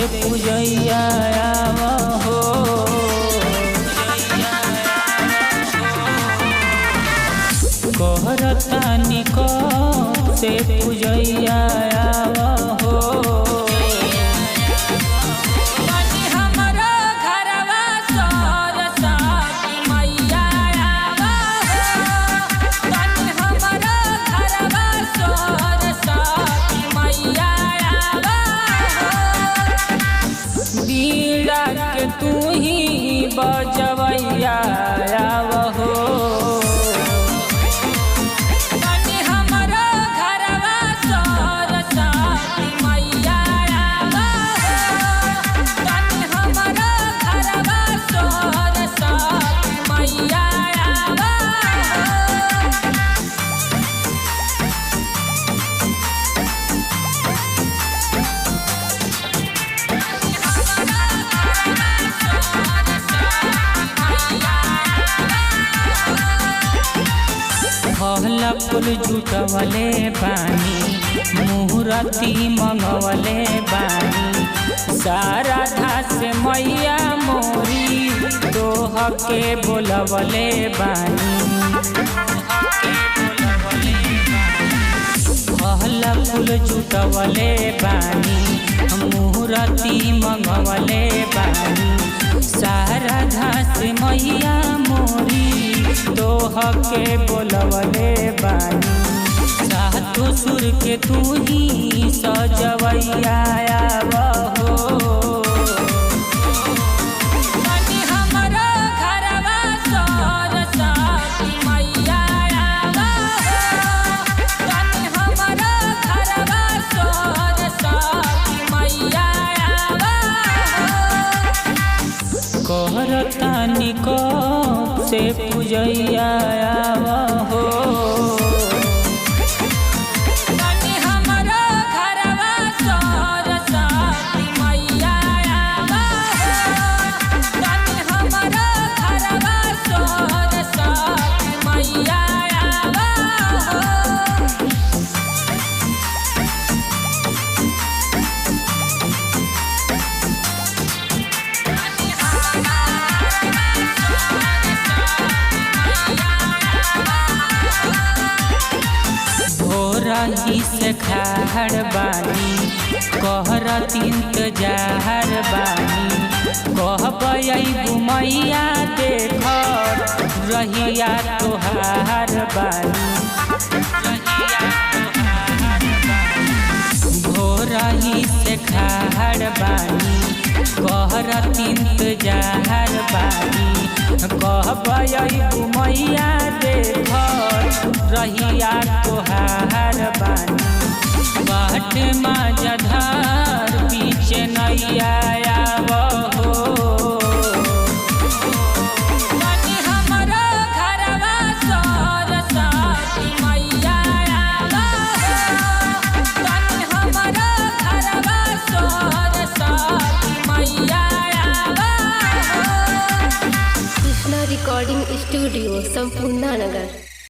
पूजैया हो। कहरतानी कब से पूजैया हो। तू ही बजवैया हो। फल फूल जुटवले बानी, मुहूर्ती मंगवले बानी। सारा घास मैया मोरी तोह के बोलवले बानी। फल फूल जुटवले बानी, मुहूर्ती मंगवले बानी। सारा घास मैया मोरी तोह के बोलवले बानी। सातों सुर के तू ही सजवैया हो। कहरतानी कब से पूजैया हो। रही से खाड़ बानी, कहरत इंतजार बानी। कहबू मैया देख रहिया तोहार बानी। भोरही से खाड़ बानी, कहरत इंतजार बानी। कहबू मैया देख रहिया तोहार बानी। बाट माझधार पीछे नैया हो। कृष्णा रिकॉर्डिंग स्टूडियो संपूर्ण नगर।